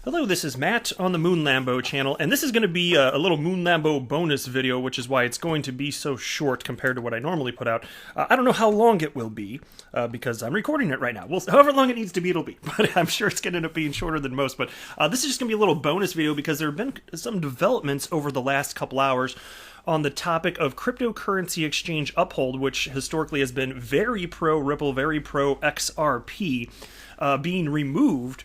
Hello, this is Matt on the Moon Lambo channel, and this is going to be a little Moon Lambo bonus video, which is why it's going to be so short compared to what I normally put out. I don't know how long it will be, because I'm recording it right now. Well, however long it needs to be, it'll be, but I'm sure it's going to end up being shorter than most. But this is just going to be a little bonus video because there have been some developments over the last couple hours on the topic of cryptocurrency exchange Uphold, which historically has been very pro-Ripple, very pro-XRP, being removed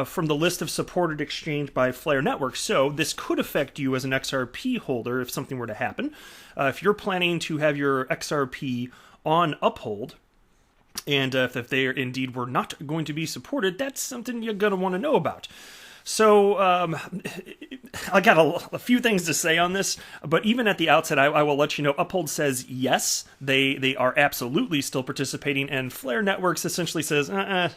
from the list of supported exchange by Flare Networks. So this could affect you as an XRP holder if something were to happen. If you're planning to have your XRP on Uphold, and if they indeed were not going to be supported, that's something you're going to want to know about. So I got a few things to say on this, but even at the outset, I will let you know, Uphold says yes, they are absolutely still participating, and Flare Networks essentially says,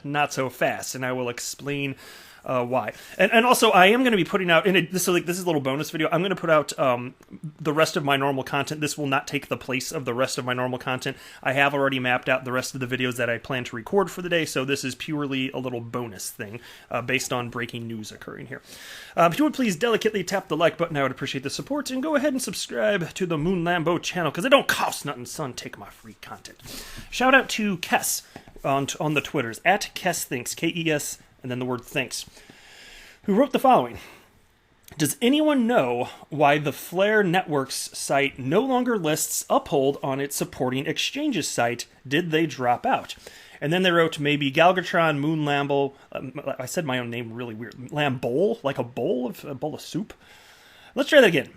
not so fast, and I will explain why. And also, I am going to be putting out, this is a little bonus video, I'm going to put out the rest of my normal content. This will not take the place of the rest of my normal content. I have already mapped out the rest of the videos that I plan to record for the day, so this is purely a little bonus thing based on breaking news occurring here. If you would please delicately tap the like button, I would appreciate the support, and go ahead and subscribe to the Moon Lambo channel, because it don't cost nothing, son. Take my free content. Shout out to Kess on the Twitters, at KessThinks, K-E-S, and then the word thanks, who wrote the following. Does anyone know why the Flare Networks site no longer lists Uphold on its supporting exchanges site? Did they drop out? And then they wrote, maybe Galgatron, Moon Lambo, I said my own name really weird, Lambole, like a bowl of soup? Let's try that again.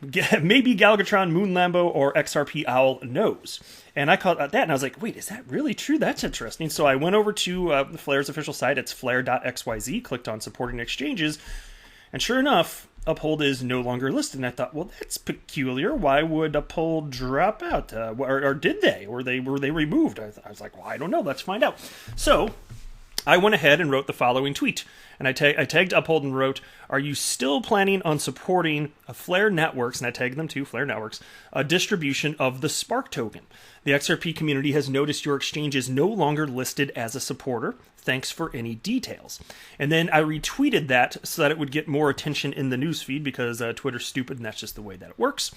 Maybe Galgatron, Moon Lambo, or XRP Owl knows. And I caught that, and I was like, wait, is that really true? That's interesting. So I went over to Flare's official site. It's flare.xyz, clicked on supporting exchanges, and sure enough, Uphold is no longer listed. And I thought, well, that's peculiar. Why would Uphold drop out? Or did they? Were they removed? I was like, well, I don't know. Let's find out. So I went ahead and wrote the following tweet. And I tagged Uphold and wrote, are you still planning on supporting Flare Networks, and I tagged them too, Flare Networks, a distribution of the Spark token? The XRP community has noticed your exchange is no longer listed as a supporter. Thanks for any details. And then I retweeted that so that it would get more attention in the newsfeed, because Twitter's stupid and that's just the way that it works.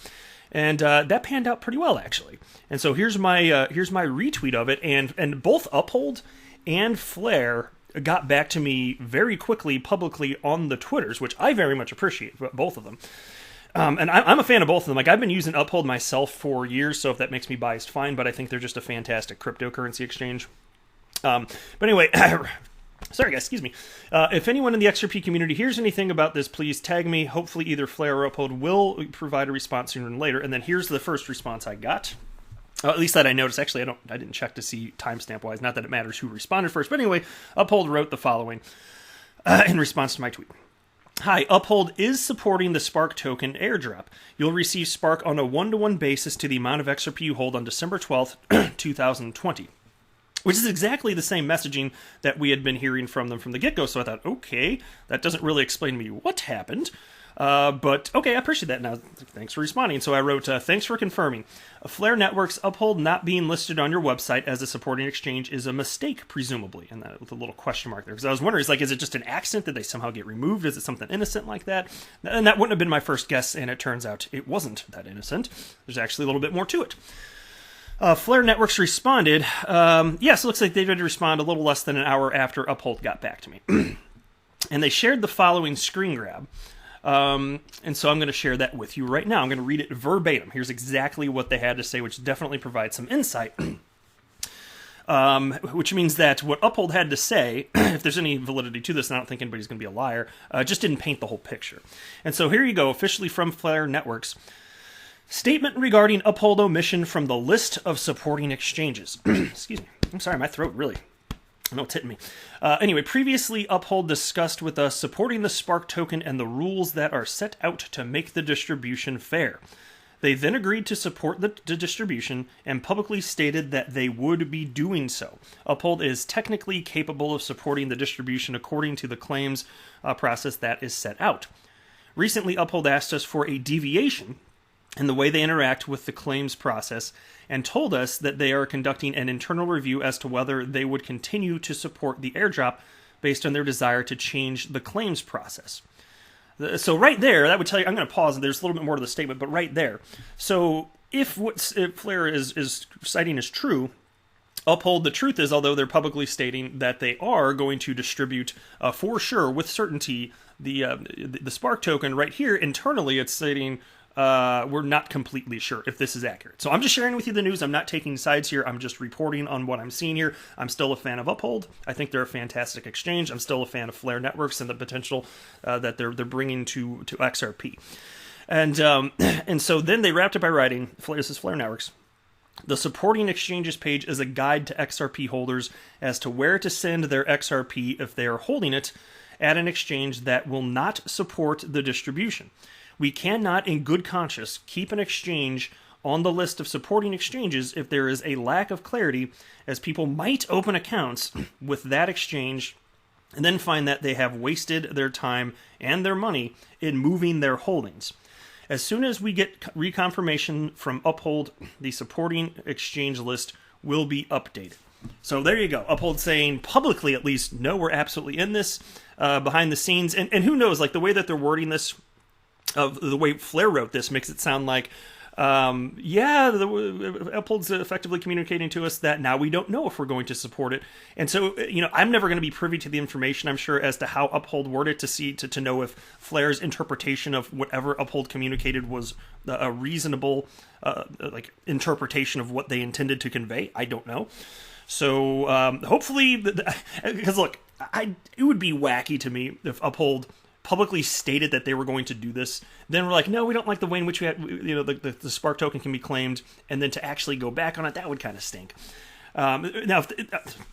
And that panned out pretty well, actually. And so here's my retweet of it, and both Uphold and Flare got back to me very quickly publicly on the Twitters, which I very much appreciate, both of them. And I'm a fan of both of them. Like, I've been using Uphold myself for years, so if that makes me biased, fine, but I think they're just a fantastic cryptocurrency exchange. But anyway, sorry guys, excuse me. If anyone in the XRP community hears anything about this, please tag me. Hopefully either Flare or Uphold will provide a response sooner than later. And then here's the first response I got. At least that I noticed. Actually, I didn't check to see timestamp-wise. Not that it matters who responded first. But anyway, Uphold wrote the following in response to my tweet. Hi, Uphold is supporting the Spark token airdrop. You'll receive Spark on a one-to-one basis to the amount of XRP you hold on December 12th, 2020. Which is exactly the same messaging that we had been hearing from them from the get-go. So I thought, okay, that doesn't really explain to me what happened. But okay, I appreciate that. Now, thanks for responding. So I wrote, thanks for confirming. Flare Networks Uphold not being listed on your website as a supporting exchange is a mistake, presumably. And that with a little question mark there. Because I was wondering, is it just an accident? Did they somehow get removed? Is it something innocent like that? And that wouldn't have been my first guess, and it turns out it wasn't that innocent. There's actually a little bit more to it. Flare Networks responded, yes, it looks like they did respond a little less than an hour after Uphold got back to me. And they shared the following screen grab. And so I'm going to share that with you right now. I'm going to read it verbatim. Here's exactly what they had to say, which definitely provides some insight. Which means that what Uphold had to say, if there's any validity to this, and I don't think anybody's going to be a liar, just didn't paint the whole picture. And so here you go, officially from Flare Networks. Statement regarding Uphold omission from the list of supporting exchanges. Excuse me. I'm sorry, my throat really... I know it's hitting me. Anyway, previously Uphold discussed with us supporting the Spark token and the rules that are set out to make the distribution fair. They then agreed to support the distribution and publicly stated that they would be doing so. Uphold is technically capable of supporting the distribution according to the claims process that is set out. Recently, Uphold asked us for a deviation in the way they interact with the claims process, and told us that they are conducting an internal review as to whether they would continue to support the airdrop based on their desire to change the claims process. So right there, that would tell you, I'm going to pause, and there's a little bit more to the statement, but right there. So if what Flare is citing is true, Uphold, the truth is, although they're publicly stating that they are going to distribute for sure, with certainty, the Spark token, right here internally it's stating we're not completely sure if this is accurate. So I'm just sharing with you the news. I'm not taking sides here. I'm just reporting on what I'm seeing here. I'm still a fan of Uphold. I think they're a fantastic exchange. I'm still a fan of Flare Networks and the potential that they're bringing to XRP. And so then they wrapped it by writing, this is Flare Networks, the supporting exchanges page is a guide to XRP holders as to where to send their XRP if they are holding it at an exchange that will not support the distribution. We cannot, in good conscience, keep an exchange on the list of supporting exchanges if there is a lack of clarity, as people might open accounts with that exchange and then find that they have wasted their time and their money in moving their holdings. As soon as we get reconfirmation from Uphold, the supporting exchange list will be updated. So there you go. Uphold saying publicly, at least, no, we're absolutely in this behind the scenes. And who knows, like the way that they're wording this, the way Flare wrote this makes it sound like, Uphold's effectively communicating to us that now we don't know if we're going to support it. And so, I'm never going to be privy to the information, I'm sure, as to how Uphold worded to know if Flare's interpretation of whatever Uphold communicated was a reasonable, interpretation of what they intended to convey. I don't know. So, hopefully, because look, it would be wacky to me if Uphold publicly stated that they were going to do this, then we're like, no, we don't like the way in which we had, the Spark token can be claimed, and then to actually go back on it, that would kind of stink. Now,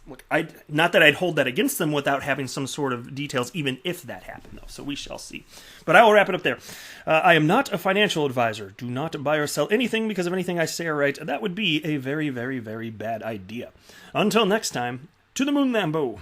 look, not that I'd hold that against them without having some sort of details, even if that happened, though, so we shall see. But I will wrap it up there. I am not a financial advisor. Do not buy or sell anything because of anything I say or write. That would be a very, very, very bad idea. Until next time, to the moon, Lambo.